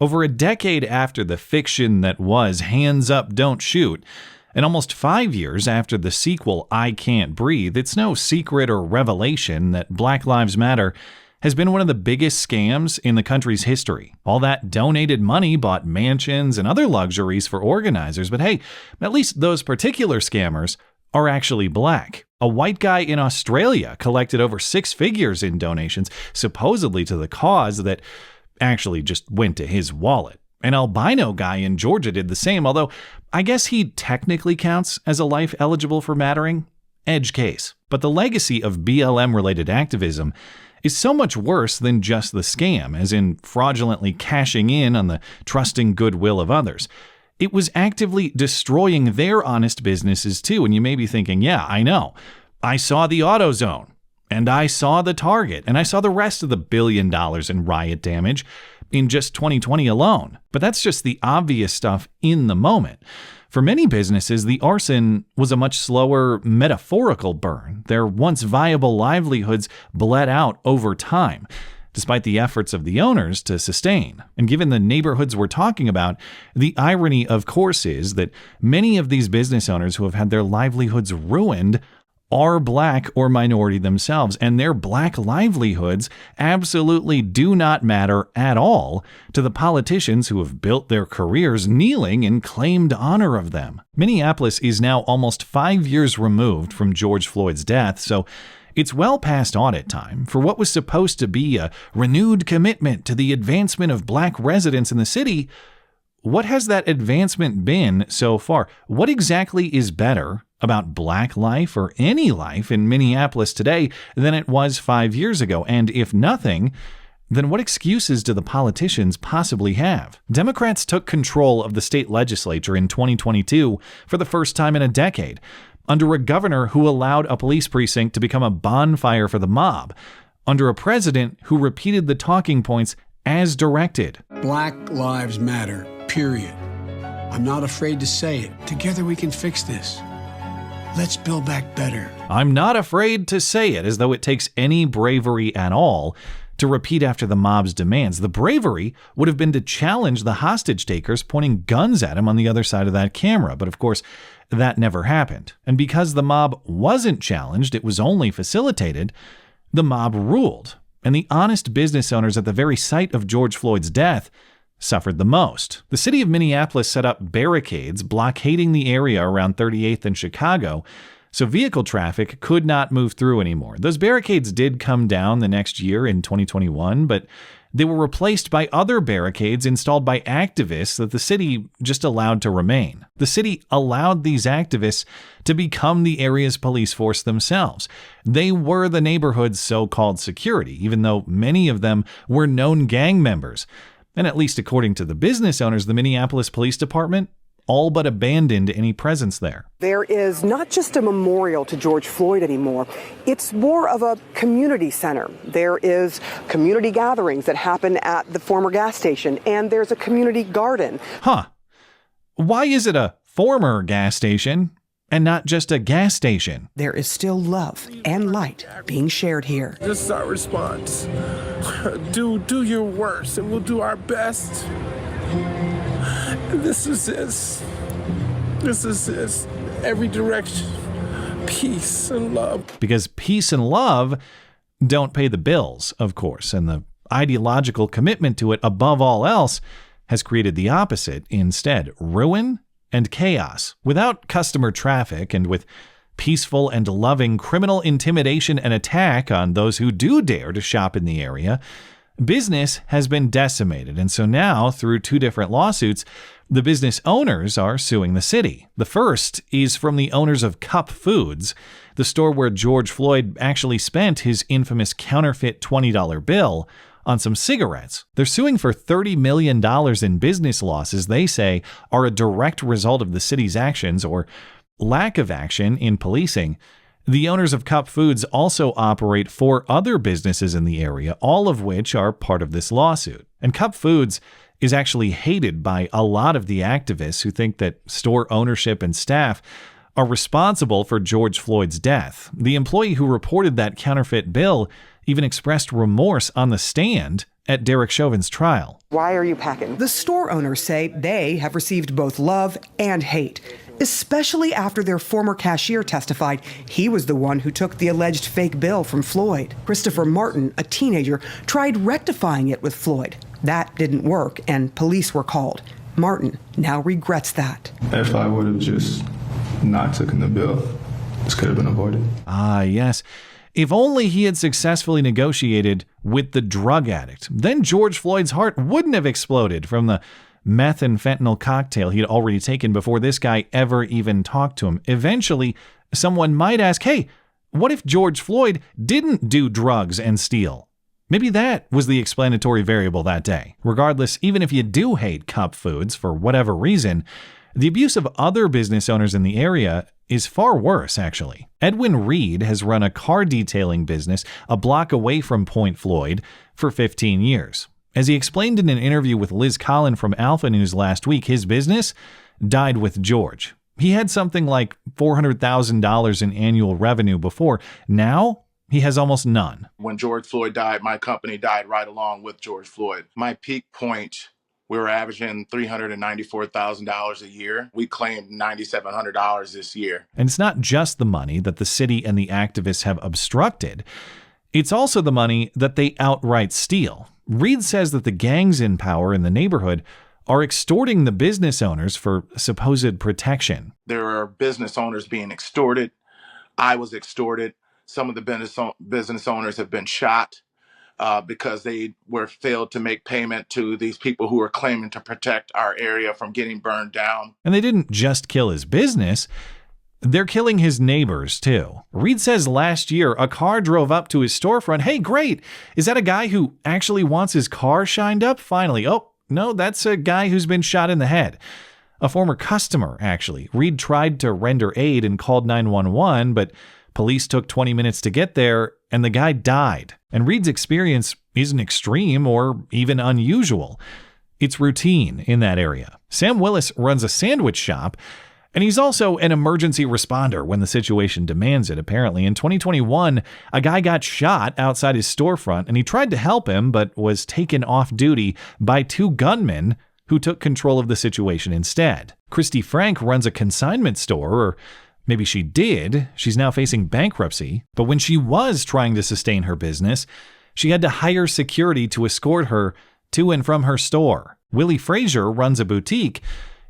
Over a decade after the fiction that was Hands Up, Don't Shoot, and almost 5 years after the sequel I Can't Breathe, it's no secret or revelation that Black Lives Matter has been one of the biggest scams in the country's history. All that donated money bought mansions and other luxuries for organizers, but hey, at least those particular scammers are actually black. A white guy in Australia collected over 6 figures in donations, supposedly to the cause that actually just went to his wallet. An albino guy in Georgia did the same, although I guess he technically counts as a life eligible for mattering. Edge case. But the legacy of BLM-related activism is so much worse than just the scam, as in fraudulently cashing in on the trusting goodwill of others. It was actively destroying their honest businesses too, and you may be thinking, yeah, I know. I saw the AutoZone, and I saw the Target, and I saw the rest of the $1 billion in riot damage in just 2020 alone. But that's just the obvious stuff in the moment. For many businesses, the arson was a much slower, metaphorical burn. Their once viable livelihoods bled out over time, despite the efforts of the owners to sustain. And given the neighborhoods we're talking about, the irony, of course, is that many of these business owners who have had their livelihoods ruined are black or minority themselves, and their black livelihoods absolutely do not matter at all to the politicians who have built their careers kneeling in claimed honor of them. Minneapolis is now almost 5 years removed from George Floyd's death, so it's well past audit time for what was supposed to be a renewed commitment to the advancement of black residents in the city. What has that advancement been so far? What exactly is better about black life or any life in Minneapolis today than it was 5 years ago? And if nothing, then what excuses do the politicians possibly have? Democrats took control of the state legislature in 2022 for the first time in a decade, under a governor who allowed a police precinct to become a bonfire for the mob, under a president who repeated the talking points as directed. Black lives matter, period. I'm not afraid to say it. Together we can fix this. Let's build back better. I'm not afraid to say it, as though it takes any bravery at all to repeat after the mob's demands. The bravery would have been to challenge the hostage takers pointing guns at him on the other side of that camera. But of course, that never happened. And because the mob wasn't challenged, it was only facilitated, the mob ruled. And the honest business owners at the very site of George Floyd's death suffered the most. The city of Minneapolis set up barricades blockading the area around 38th and Chicago, so vehicle traffic could not move through anymore. Those barricades did come down the next year in 2021, but they were replaced by other barricades installed by activists that the city just allowed to remain. The city allowed these activists to become the area's police force themselves. They were the neighborhood's so-called security, even though many of them were known gang members. And at least according to the business owners, the Minneapolis Police Department all but abandoned any presence there. There is not just a memorial to George Floyd anymore. It's more of a community center. There is community gatherings that happen at the former gas station, and there's a community garden. Huh. Why is it a former gas station and not just a gas station? There is still love and light being shared here. This is our response. Do your worst, and we'll do our best. This is this. Every direction. Peace and love. Because peace and love don't pay the bills, of course, and the ideological commitment to it above all else has created the opposite instead: ruin and chaos. Without customer traffic and with peaceful and loving criminal intimidation and attack on those who do dare to shop in the area, business has been decimated. And so now, through 2 different lawsuits, the business owners are suing the city. The first is from the owners of Cup Foods, the store where George Floyd actually spent his infamous counterfeit $20 bill on some cigarettes. They're suing for $30 million in business losses they say are a direct result of the city's actions or lack of action in policing. The owners of Cup Foods also operate 4 other businesses in the area, all of which are part of this lawsuit. And Cup Foods is actually hated by a lot of the activists who think that store ownership and staff are responsible for George Floyd's death. The employee who reported that counterfeit bill even expressed remorse on the stand at Derek Chauvin's trial. Why are you packing? The store owners say they have received both love and hate, especially after their former cashier testified he was the one who took the alleged fake bill from Floyd. Christopher Martin, a teenager, tried rectifying it with Floyd. That didn't work, and police were called. Martin now regrets that. If I would have just not taken the bill, this could have been avoided. Ah, yes. If only he had successfully negotiated with the drug addict, then George Floyd's heart wouldn't have exploded from the meth and fentanyl cocktail he'd already taken before this guy ever even talked to him. Eventually, someone might ask, hey, what if George Floyd didn't do drugs and steal? Maybe that was the explanatory variable that day. Regardless, even if you do hate Cup Foods for whatever reason, the abuse of other business owners in the area is far worse, actually. Edwin Reed has run a car detailing business a block away from Point Floyd for 15 years. As he explained in an interview with Liz Collin from Alpha News last week, his business died with George. He had something like $400,000 in annual revenue before. Now, he has almost none. When George Floyd died, my company died right along with George Floyd. My peak point, we were averaging $394,000 a year. We claimed $9,700 this year. And it's not just the money that the city and the activists have obstructed. It's also the money that they outright steal. Reed says that the gangs in power in the neighborhood are extorting the business owners for supposed protection. There are business owners being extorted. I was extorted. Some of the business owners have been shot because they were failed to make payment to these people who are claiming to protect our area from getting burned down. And they didn't just kill his business. They're killing his neighbors, too. Reed says last year, a car drove up to his storefront. Hey, great. Is that a guy who actually wants his car shined up? Finally. Oh, no, that's a guy who's been shot in the head. A former customer, actually. Reed tried to render aid and called 911, but police took 20 minutes to get there, and the guy died. And Reed's experience isn't extreme or even unusual. It's routine in that area. Sam Willis runs a sandwich shop, and he's also an emergency responder when the situation demands it, apparently. In 2021, a guy got shot outside his storefront, and he tried to help him, but was taken off duty by two gunmen who took control of the situation instead. Christy Frank runs a consignment store, or maybe she did. She's now facing bankruptcy. But when she was trying to sustain her business, she had to hire security to escort her to and from her store. Willie Frazier runs a boutique.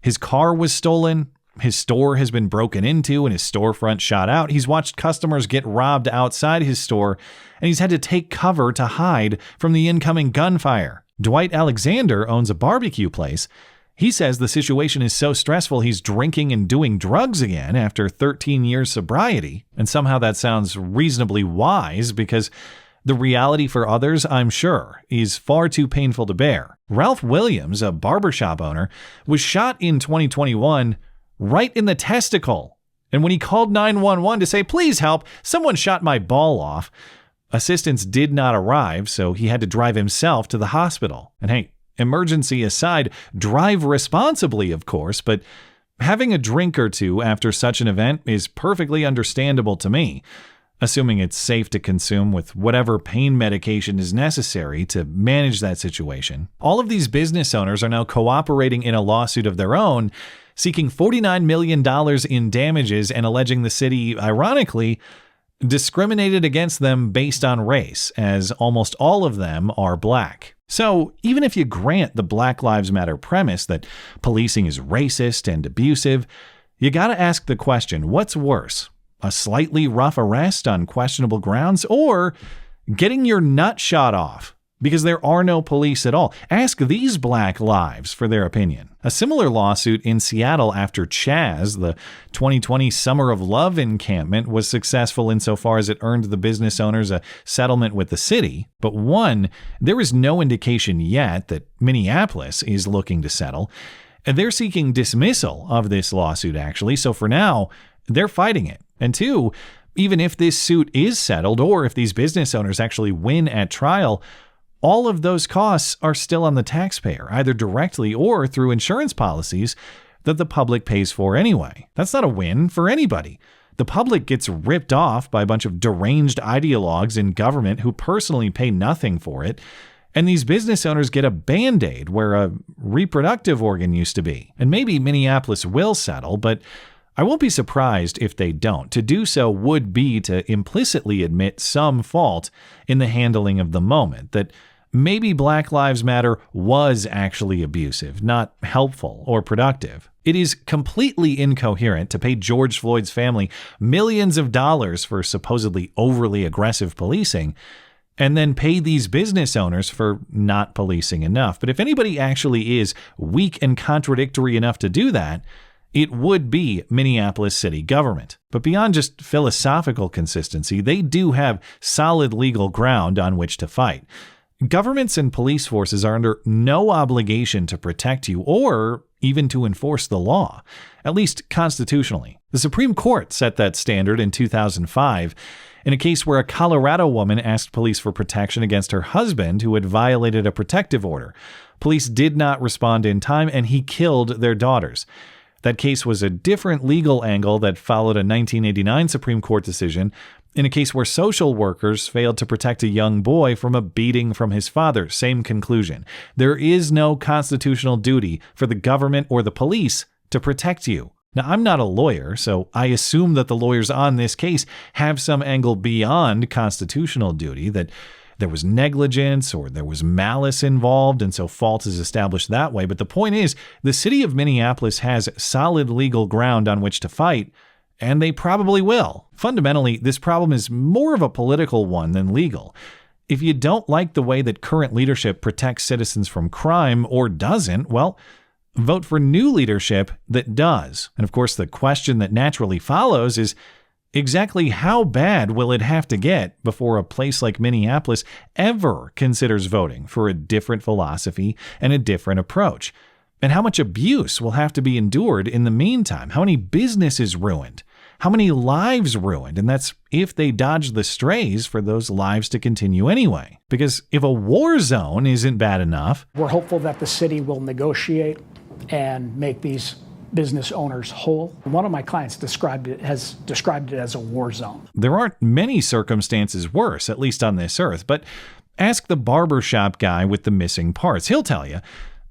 His car was stolen. His store has been broken into and his storefront shot out. He's watched customers get robbed outside his store, and he's had to take cover to hide from the incoming gunfire. Dwight Alexander owns a barbecue place. He says the situation is so stressful he's drinking and doing drugs again after 13 years sobriety. And somehow that sounds reasonably wise because the reality for others, I'm sure, is far too painful to bear. Ralph Williams, a barbershop owner, was shot in 2021 right in the testicle. And when he called 911 to say, please help, someone shot my ball off, assistance did not arrive, so he had to drive himself to the hospital. And hey, emergency aside, drive responsibly, of course, but having a drink or two after such an event is perfectly understandable to me, assuming it's safe to consume with whatever pain medication is necessary to manage that situation. All of these business owners are now cooperating in a lawsuit of their own, seeking $49 million in damages and alleging the city, ironically, discriminated against them based on race, as almost all of them are black. So even if you grant the Black Lives Matter premise that policing is racist and abusive, you gotta ask the question, what's worse? A slightly rough arrest on questionable grounds, or getting your nut shot off because there are no police at all? Ask these Black lives for their opinion. A similar lawsuit in Seattle after Chaz, the 2020 Summer of Love encampment, was successful insofar as it earned the business owners a settlement with the city. But one, there is no indication yet that Minneapolis is looking to settle. They're seeking dismissal of this lawsuit, actually, so for now, they're fighting it. And two, even if this suit is settled, or if these business owners actually win at trial, all of those costs are still on the taxpayer, either directly or through insurance policies that the public pays for anyway. That's not a win for anybody. The public gets ripped off by a bunch of deranged ideologues in government who personally pay nothing for it, And these business owners get a Band-Aid where a reproductive organ used to be. And maybe Minneapolis will settle, but I won't be surprised if they don't. To do so would be to implicitly admit some fault in the handling of the moment, that maybe Black Lives Matter was actually abusive, not helpful or productive. It is completely incoherent to pay George Floyd's family millions of dollars for supposedly overly aggressive policing, and then pay these business owners for not policing enough. But if anybody actually is weak and contradictory enough to do that, it would be Minneapolis city government. But beyond just philosophical consistency, they do have solid legal ground on which to fight. Governments and police forces are under no obligation to protect you or even to enforce the law, at least constitutionally. The Supreme Court set that standard in 2005 in a case where a Colorado woman asked police for protection against her husband who had violated a protective order. Police did not respond in time, and he killed their daughters. That case was a different legal angle that followed a 1989 Supreme Court decision in a case where social workers failed to protect a young boy from a beating from his father. Same conclusion. There is no constitutional duty for the government or the police to protect you. Now, I'm not a lawyer, so I assume that the lawyers on this case have some angle beyond constitutional duty, that there was negligence or there was malice involved, and so fault is established that way. But the point is, the city of Minneapolis has solid legal ground on which to fight, and they probably will. Fundamentally, this problem is more of a political one than legal. If you don't like the way that current leadership protects citizens from crime or doesn't, well, vote for new leadership that does. And of course, the question that naturally follows is, exactly how bad will it have to get before a place like Minneapolis ever considers voting for a different philosophy and a different approach? And how much abuse will have to be endured in the meantime? How many businesses ruined? How many lives ruined? And that's if they dodge the strays for those lives to continue anyway. Because if a war zone isn't bad enough, we're hopeful that the city will negotiate and make these business owners whole. One of my clients has described it as a war zone. There aren't many circumstances worse, at least on this earth, but ask the barbershop guy with the missing parts. He'll tell you,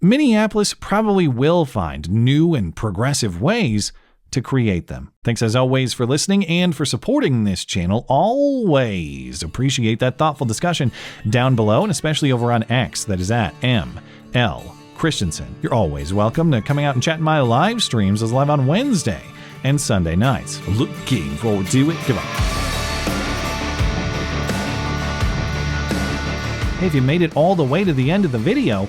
Minneapolis probably will find new and progressive ways to create them. Thanks as always for listening and for supporting this channel. Always appreciate that thoughtful discussion down below, and especially over on X, that is at ML Christiansen. You're always welcome to coming out and chatting my live streams as live on Wednesday and Sunday nights. Looking forward to it. Goodbye. Hey, if you made it all the way to the end of the video,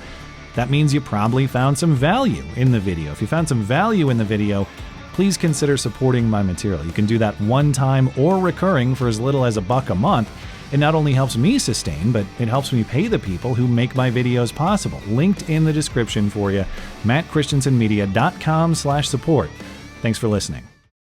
that means you probably found some value in the video. If you found some value in the video, please consider supporting my material. You can do that one time or recurring for as little as $1 a month. It not only helps me sustain, but it helps me pay the people who make my videos possible. Linked in the description for you, mattchristiansenmedia.com/support. Thanks for listening.